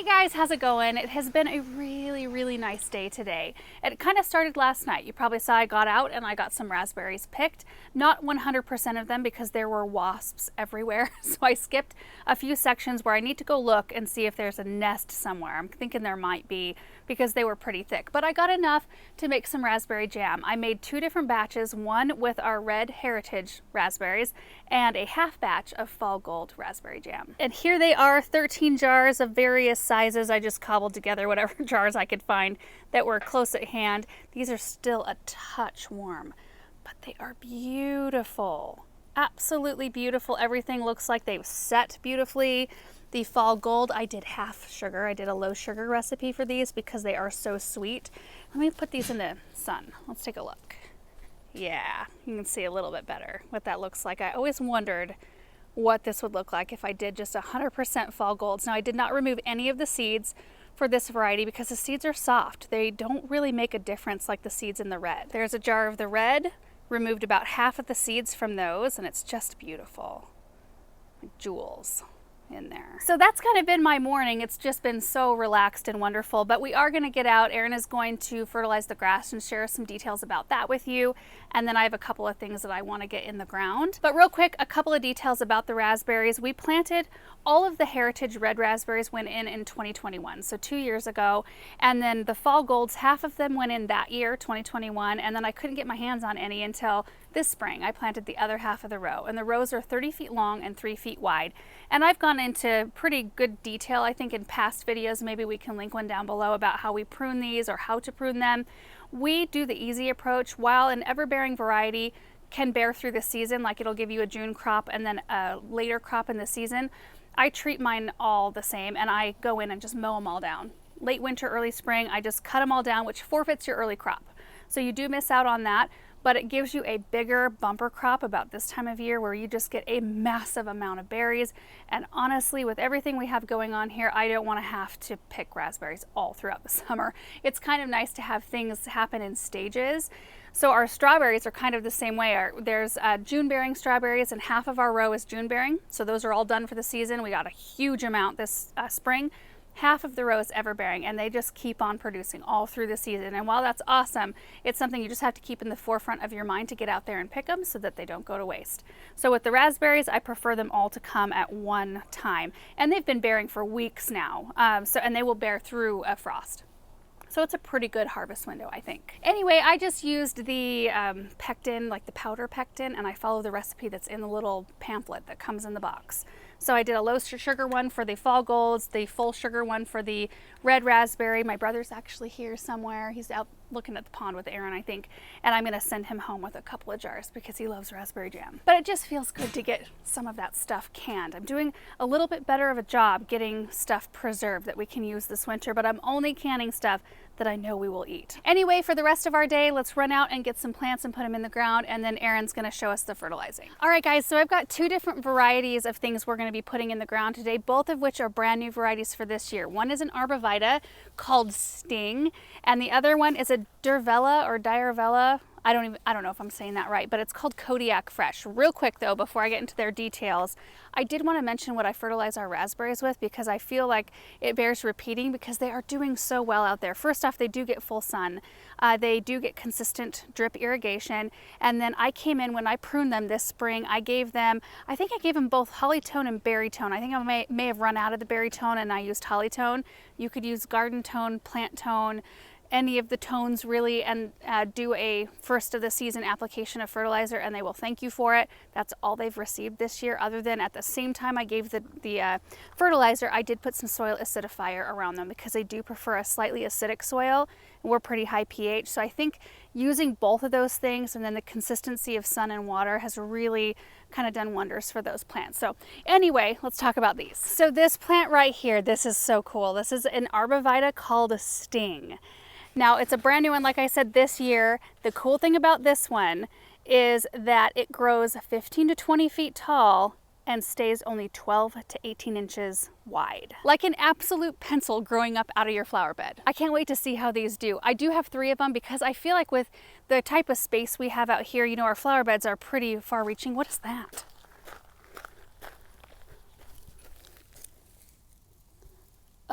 Hey guys, how's it going? It has been a really nice day today. It kind of started last night. You probably saw I got out and I got some raspberries picked. Not 100% of them because there were wasps everywhere. So I skipped a few sections where I need to go look and see if there's a nest somewhere. I'm thinking there might be because they were pretty thick. But I got enough to make some raspberry jam. I made two different batches, one with our red heritage raspberries and a half batch of fall gold raspberry jam. And here they are, 13 jars of various sizes. I just cobbled together whatever jars I could find that were close at hand. These are still a touch warm, but they are beautiful. Absolutely beautiful. Everything looks like they've set beautifully. The fall gold, I did half sugar. I did a low sugar recipe for these because they are so sweet. Let me put these in the sun. Let's take a look. Yeah, you can see a little bit better what that looks like. I always wondered what this would look like if I did just 100% fall golds. Now I did not remove any of the seeds for this variety because the seeds are soft. They don't really make a difference like the seeds in the red. There's a jar of the red, removed about half of the seeds from those, and it's just beautiful. Like jewels in there. So that's kind of been my morning. It's just been so relaxed and wonderful, but we are going to get out. Erin is going to fertilize the grass and share some details about that with you. And then I have a couple of things that I want to get in the ground. But real quick, a couple of details about the raspberries. We planted all of the heritage red raspberries went in 2021, so 2 years ago. And then the fall golds, half of them went in that year, 2021. And then I couldn't get my hands on any until this spring. I planted the other half of the row, and the rows are 30 feet long and 3 feet wide. And I've gone into pretty good detail, I think, in past videos. Maybe we can link one down below about how we prune these or how to prune them. We do the easy approach. While an ever-bearing variety can bear through the season, like it'll give you a June crop and then a later crop in the season, I treat mine all the same, and I go in and just mow them all down. Late winter, early spring, I just cut them all down, which forfeits your early crop. So you do miss out on that, but it gives you a bigger bumper crop about this time of year where you just get a massive amount of berries. And honestly, with everything we have going on here, I don't want to have to pick raspberries all throughout the summer. It's kind of nice to have things happen in stages. So our strawberries are kind of the same way. There's June bearing strawberries, and half of our row is June bearing. So those are all done for the season. We got a huge amount this spring. Half of the row is ever bearing, and they just keep on producing all through the season. And while that's awesome, it's something you just have to keep in the forefront of your mind to get out there and pick them so that they don't go to waste. So with the raspberries, I prefer them all to come at one time, and they've been bearing for weeks now. And they will bear through a frost. So it's a pretty good harvest window, I think. Anyway, I just used the pectin, like the powder pectin, and I follow the recipe that's in the little pamphlet that comes in the box. So I did a low sugar one for the fall golds, the full sugar one for the red raspberry. My brother's actually here somewhere. He's out looking at the pond with Erin, I think. And I'm gonna send him home with a couple of jars because he loves raspberry jam. But it just feels good to get some of that stuff canned. I'm doing a little bit better of a job getting stuff preserved that we can use this winter, but I'm only canning stuff that I know we will eat. Anyway, for the rest of our day, let's run out and get some plants and put them in the ground, and then Erin's gonna show us the fertilizing. All right guys, so I've got two different varieties of things we're gonna be putting in the ground today, both of which are brand new varieties for this year. One is an arborvitae called Sting, and the other one is a Durvella or Diarvella. I don't know if I'm saying that right, but it's called Kodiak Fresh. Real quick though, before I get into their details, I did want to mention what I fertilize our raspberries with because I feel like it bears repeating because they are doing so well out there. First off, they do get full sun. They do get consistent drip irrigation. And then I came in when I pruned them this spring, I think I gave them both hollytone and berrytone. I think I may have run out of the berrytone and I used hollytone. You could use garden tone, plant tone, any of the tones really, and do a first of the season application of fertilizer, and they will thank you for it. That's all they've received this year, other than at the same time I gave the fertilizer, I did put some soil acidifier around them because they do prefer a slightly acidic soil. We're pretty high pH, so I think using both of those things and then the consistency of sun and water has really kind of done wonders for those plants. So anyway, let's talk about these. So this plant right here, this is so cool. This is an arborvitae called a Sting. Now it's a brand new one, like I said, this year. The cool thing about this one is that it grows 15 to 20 feet tall and stays only 12 to 18 inches wide. Like an absolute pencil growing up out of your flower bed. I can't wait to see how these do. I do have 3 of them because I feel like with the type of space we have out here, you know, our flower beds are pretty far reaching. What is that?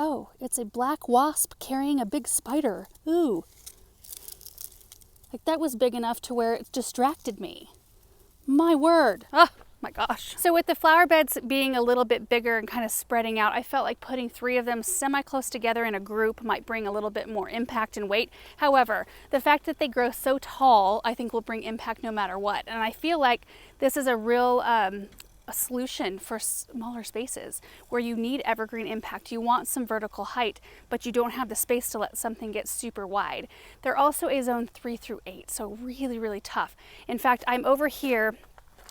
Oh, it's a black wasp carrying a big spider. Ooh. Like that was big enough to where it distracted me. My word. Oh my gosh. So with the flower beds being a little bit bigger and kind of spreading out, I felt like putting 3 of them semi-close together in a group might bring a little bit more impact and weight. However, the fact that they grow so tall, I think will bring impact no matter what. And I feel like this is a real a solution for smaller spaces where you need evergreen impact. You want some vertical height, but you don't have the space to let something get super wide. They're also a zone 3 through 8, so really, really tough. In fact, I'm over here,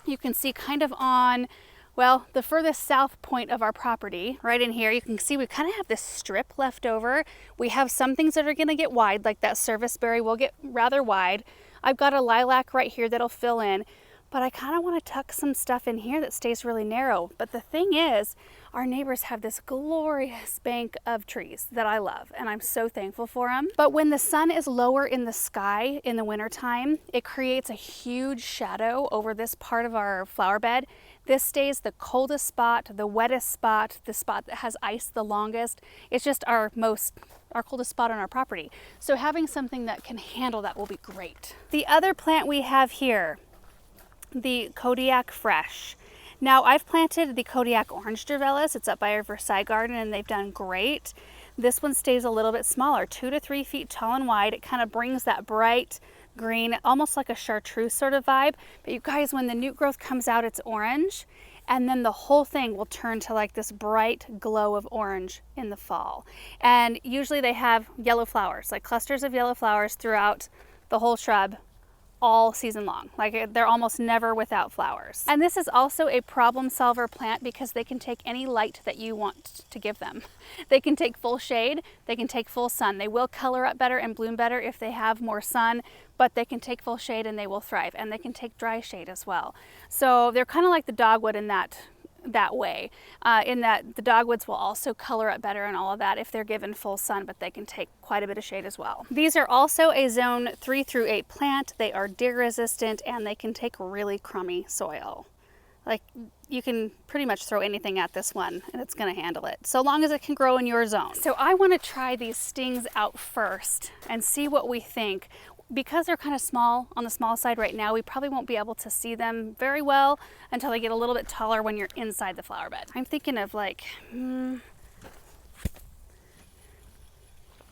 you can see kind of on, well, the furthest south point of our property, right in here, you can see we kind of have this strip left over. We have some things that are gonna get wide, like that serviceberry will get rather wide. I've got a lilac right here that'll fill in. But I kind of want to tuck some stuff in here that stays really narrow. But the thing is, our neighbors have this glorious bank of trees that I love, and I'm so thankful for them. But when the sun is lower in the sky in the wintertime, it creates a huge shadow over this part of our flower bed. This stays the coldest spot, the wettest spot, the spot that has ice the longest. It's just our coldest spot on our property. So having something that can handle that will be great. The other plant we have here, the Kodiak Fresh. Now I've planted the Kodiak Orange Javellas. It's up by our Versailles garden and they've done great. This one stays a little bit smaller, 2 to 3 feet tall and wide. It kind of brings that bright green, almost like a chartreuse sort of vibe. But you guys, when the new growth comes out, it's orange. And then the whole thing will turn to like this bright glow of orange in the fall. And usually they have yellow flowers, like clusters of yellow flowers throughout the whole shrub all season long. Like they're almost never without flowers. And this is also a problem solver plant because they can take any light that you want to give them. They can take full shade, they can take full sun. They will color up better and bloom better if they have more sun, but they can take full shade and they will thrive. And they can take dry shade as well. So they're kind of like the dogwood in that way, in that the dogwoods will also color up better and all of that if they're given full sun, but they can take quite a bit of shade as well. These are also a zone 3 through 8 plant. They are deer resistant and they can take really crummy soil. Like you can pretty much throw anything at this one and it's going to handle it, so long as it can grow in your zone. So I want to try these stings out first and see what we think. Because they're kind of small, on the small side right now, we probably won't be able to see them very well until they get a little bit taller when you're inside the flower bed. I'm thinking of like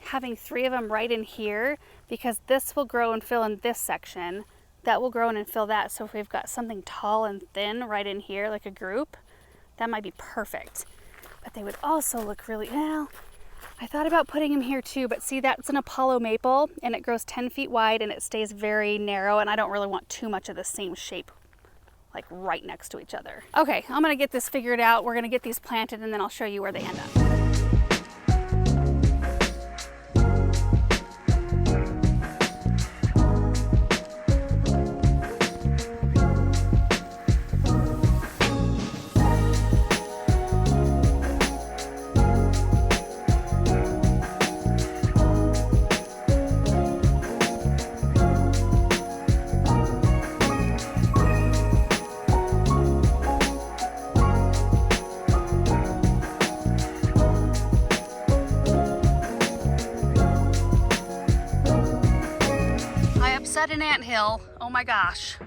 having 3 of them right in here, because this will grow and fill in this section, that will grow in and fill that. So if we've got something tall and thin right in here, like a group, that might be perfect. But they would also look really, well, I thought about putting them here too, but see, that's an Apollo maple and it grows 10 feet wide and it stays very narrow, and I don't really want too much of the same shape like right next to each other. Okay, I'm gonna get this figured out. We're gonna get these planted and then I'll show you where they end up. An anthill. Oh my gosh.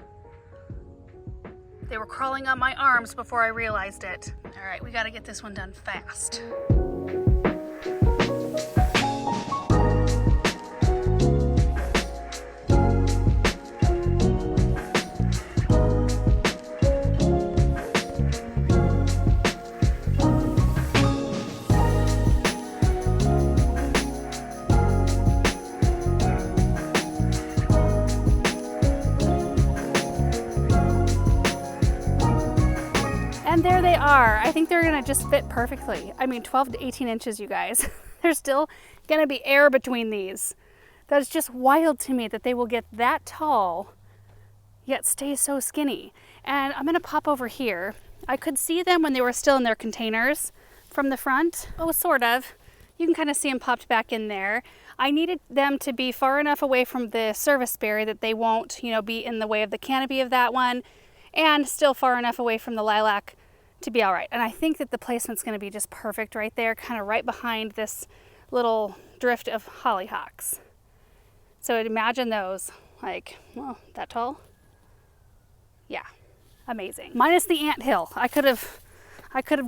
They were crawling on my arms before I realized it. All right, we got to get this one done fast. And there they are. I think they're gonna just fit perfectly. I mean, 12 to 18 inches, you guys. There's still gonna be air between these. That's just wild to me that they will get that tall, yet stay so skinny. And I'm gonna pop over here. I could see them when they were still in their containers from the front. Oh, sort of. You can kind of see them popped back in there. I needed them to be far enough away from the serviceberry that they won't, be in the way of the canopy of that one, and still far enough away from the lilac to be all right. And I think that the placement's going to be just perfect right there, kind of right behind this little drift of hollyhocks. So imagine those, like, well, that tall. Yeah, amazing. Minus the anthill. I could have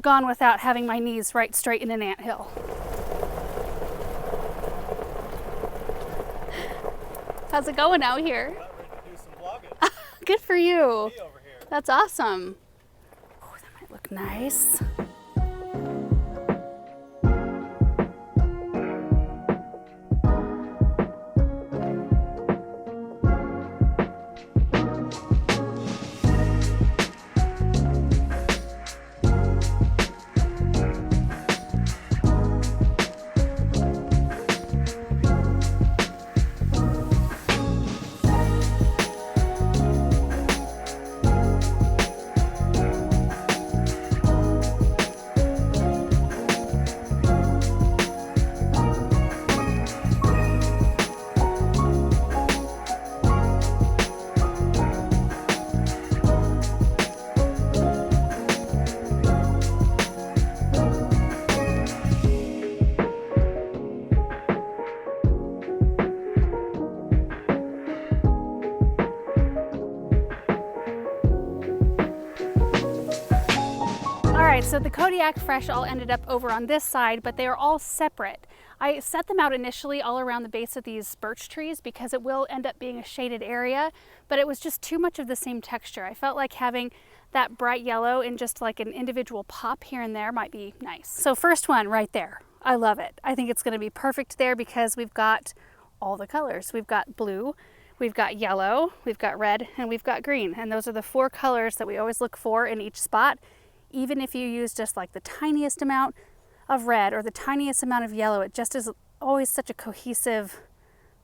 gone without having my knees right straight in an anthill. How's it going out here? About ready to do some vlogging. Good for you. Me over here. That's awesome. Oh, that might look nice. So the Kodiak Fresh all ended up over on this side, but they are all separate. I set them out initially all around the base of these birch trees because it will end up being a shaded area, but it was just too much of the same texture. I felt like having that bright yellow in just like an individual pop here and there might be nice. So first one right there, I love it. I think it's going to be perfect there because we've got all the colors. We've got blue, we've got yellow, we've got red, and we've got green. And those are the 4 colors that we always look for in each spot. Even if you use just like the tiniest amount of red or the tiniest amount of yellow, it just is always such a cohesive,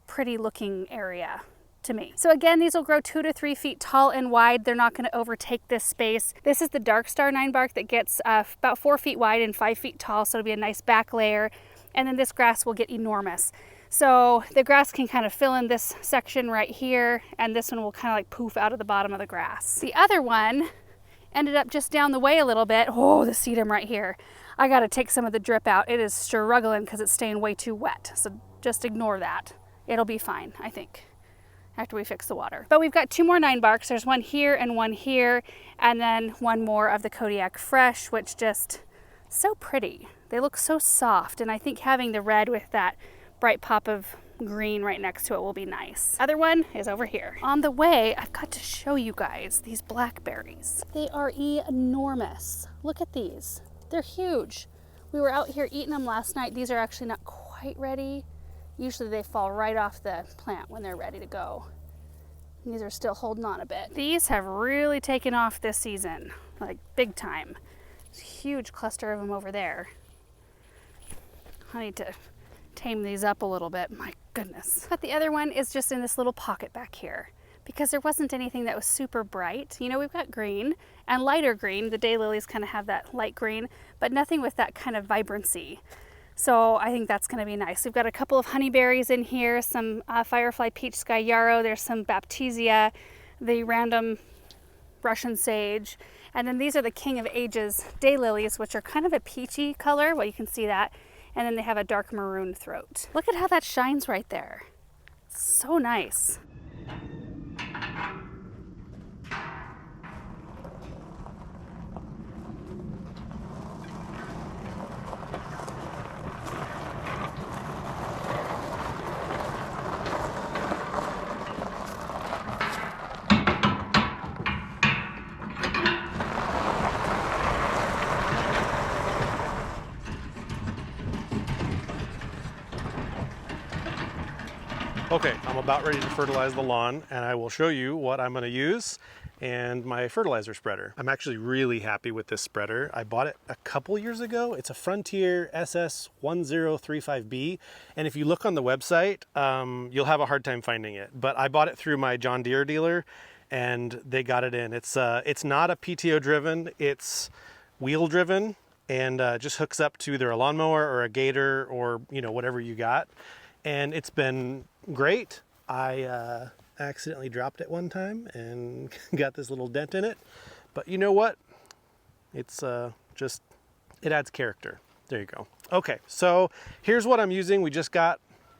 pretty looking area to me. So again, these will grow 2 to 3 feet tall and wide. They're not going to overtake this space. This is the Dark Star 9-bark that gets about 4 feet wide and 5 feet tall, so it'll be a nice back layer. And then this grass will get enormous. So the grass can kind of fill in this section right here, and this one will kind of like poof out of the bottom of the grass. The other one ended up just down the way a little bit. Oh, the sedum right here. I got to take some of the drip out. It is struggling because it's staying way too wet. So just ignore that. It'll be fine, I think, after we fix the water. But we've got 2 more 9-barks. There's one here and one here, and then one more of the Kodiak Fresh, which just so pretty. They look so soft, and I think having the red with that bright pop of green right next to it will be nice. Other one is over here. On the way, I've got to show you guys these blackberries. They are enormous. Look at these. They're huge. We were out here eating them last night. These are actually not quite ready. Usually they fall right off the plant when they're ready to go. And these are still holding on a bit. These have really taken off this season, like big time. There's a huge cluster of them over there. I need to tame these up a little bit, my goodness. But the other one is just in this little pocket back here because there wasn't anything that was super bright. You know, we've got green and lighter green. The daylilies kind of have that light green, but nothing with that kind of vibrancy. So I think that's going to be nice. We've got a couple of honeyberries in here, some firefly peach sky yarrow. There's some baptisia, the random Russian sage. And then these are the King of Ages daylilies, which are kind of a peachy color. Well, you can see that. And then they have a dark maroon throat. Look at how that shines right there. So nice. Okay, I'm about ready to fertilize the lawn, and I will show you what I'm going to use and my fertilizer spreader. I'm actually really happy with this spreader. I bought it a couple years ago. It's a Frontier SS1035B, and if you look on the website, you'll have a hard time finding it. But I bought it through my John Deere dealer, and they got it in. It's not a PTO driven, it's wheel driven, and just hooks up to either a lawnmower or a gator or whatever you got. And it's been great. I accidentally dropped it one time and got this little dent in it. But you know what? It's just, it adds character. There you go. Okay, so here's what I'm using. We just got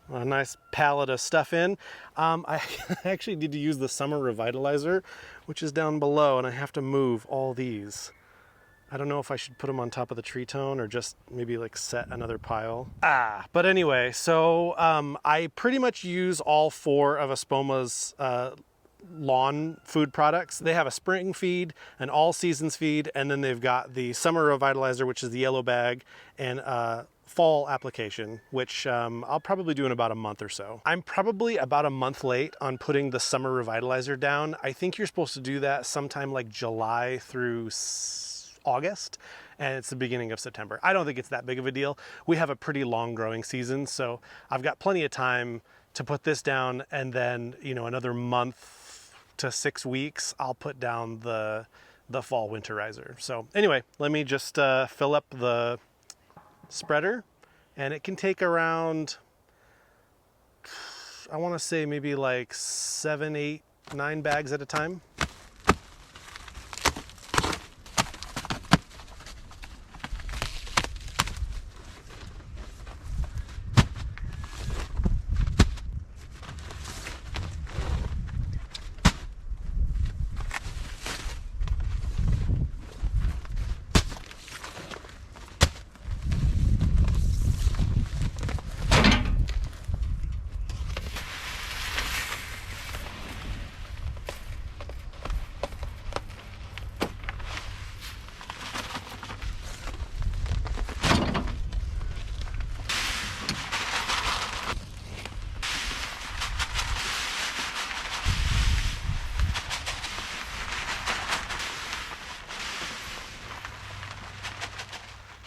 a nice pallet of stuff in. I actually need to use the summer revitalizer, which is down below, and I have to move all these. I don't know if I should put them on top of the tree tone or just maybe like set another pile. But anyway, so I pretty much use all 4 of Espoma's lawn food products. They have a spring feed, an all seasons feed, and then they've got the summer revitalizer, which is the yellow bag, and fall application, which I'll probably do in about a month or so. I'm probably about a month late on putting the summer revitalizer down. I think you're supposed to do that sometime like July through August, and it's the beginning of September. I don't think it's that big of a deal. We have a pretty long growing season, so I've got plenty of time to put this down, and then, you know, another month to 6 weeks, I'll put down the fall winterizer. So anyway, let me just fill up the spreader, and it can take around, I want to say maybe like 7, 8, 9 bags at a time.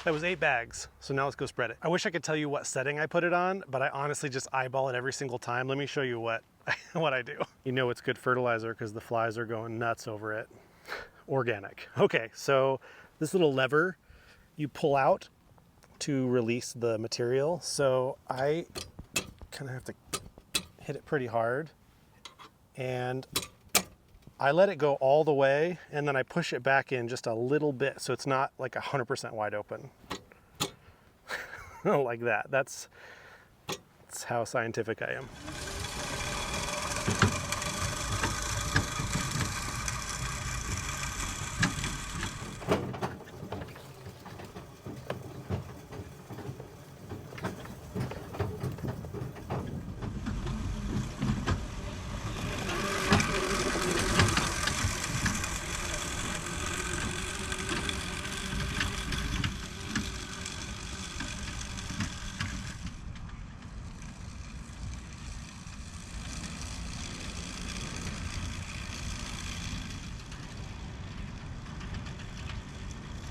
That was 8 bags, so now let's go spread it. I wish I could tell you what setting I put it on, but I honestly just eyeball it every single time. Let me show you what I do. You know it's good fertilizer because the flies are going nuts over it. Organic. Okay, so this little lever you pull out to release the material. So I kind of have to hit it pretty hard, and I let it go all the way, and then I push it back in just a little bit so it's not like 100% wide open. Like that. That's how scientific I am.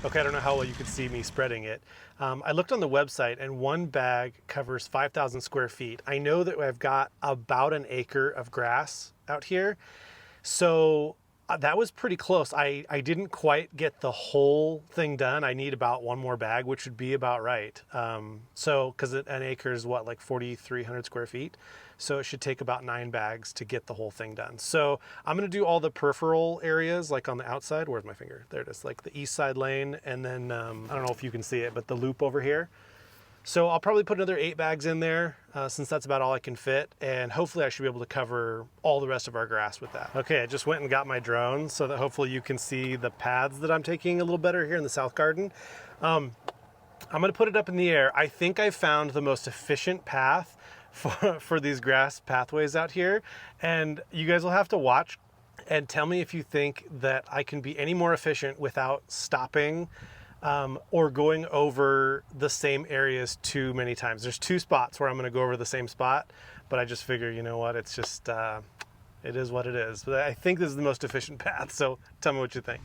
Okay, I don't know how well you could see me spreading it. I looked on the website, and 1 bag covers 5,000 square feet. I know that I've got about an acre of grass out here, so that was pretty close. I didn't quite get the whole thing done. I need about 1 more bag, which would be about right. So, because an acre is what, like 4,300 square feet? So it should take about 9 bags to get the whole thing done. So I'm gonna do all the peripheral areas, like on the outside. Where's my finger? There it is, like the east side lane, and then, I don't know if you can see it, but the loop over here. So I'll probably put another 8 bags in there, since that's about all I can fit, and hopefully I should be able to cover all the rest of our grass with that. Okay, I just went and got my drone so that hopefully you can see the paths that I'm taking a little better here in the south garden. I'm gonna put it up in the air. I think I found the most efficient path for these grass pathways out here, and you guys will have to watch and tell me if you think that I can be any more efficient without stopping or going over the same areas too many times. There's 2 spots where I'm going to go over the same spot, but I just figure, you know what, it's just, it is what it is. But I think this is the most efficient path, so tell me what you think.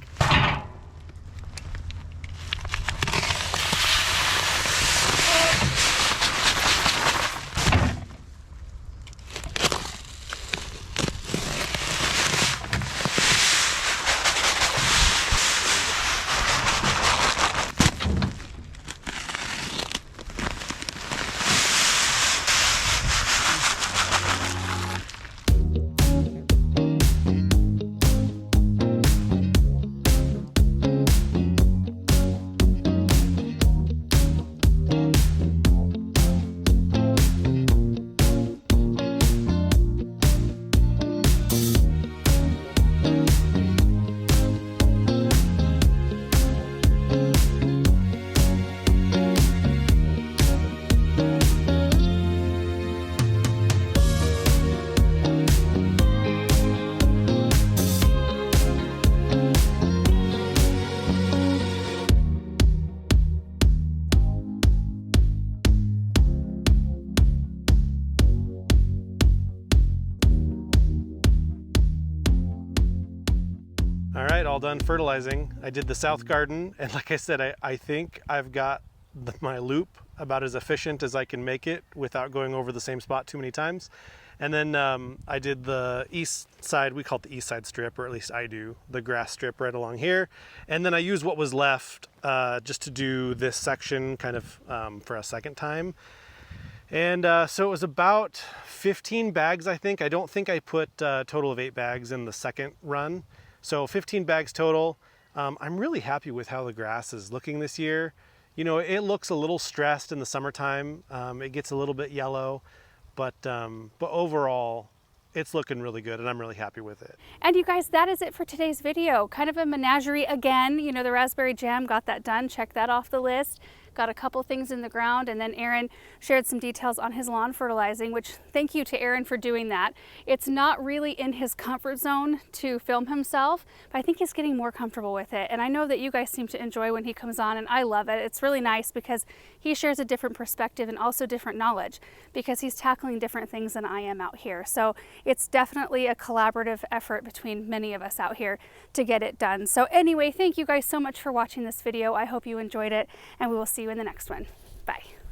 all done fertilizing. I did the south garden, and like I said, I think I've got my loop about as efficient as I can make it without going over the same spot too many times. And then I did the east side, we call it the east side strip, or at least I do, the grass strip right along here. And then I used what was left just to do this section kind of for a second time. And so it was about 15 bags, I think. I don't think I put a total of 8 bags in the second run. So 15 bags total. I'm really happy with how the grass is looking this year. You know, it looks a little stressed in the summertime. It gets a little bit yellow. But overall, it's looking really good, and I'm really happy with it. And you guys, that is it for today's video. Kind of a menagerie again. You know, the raspberry jam, got that done. Check that off the list. Got a couple things in the ground, and then Aaron shared some details on his lawn fertilizing, which thank you to Aaron for doing that. It's not really in his comfort zone to film himself, but I think he's getting more comfortable with it. And I know that you guys seem to enjoy when he comes on, and I love it. It's really nice because he shares a different perspective and also different knowledge because he's tackling different things than I am out here. So it's definitely a collaborative effort between many of us out here to get it done. So anyway, thank you guys so much for watching this video. I hope you enjoyed it, and we will see you in the next one. Bye.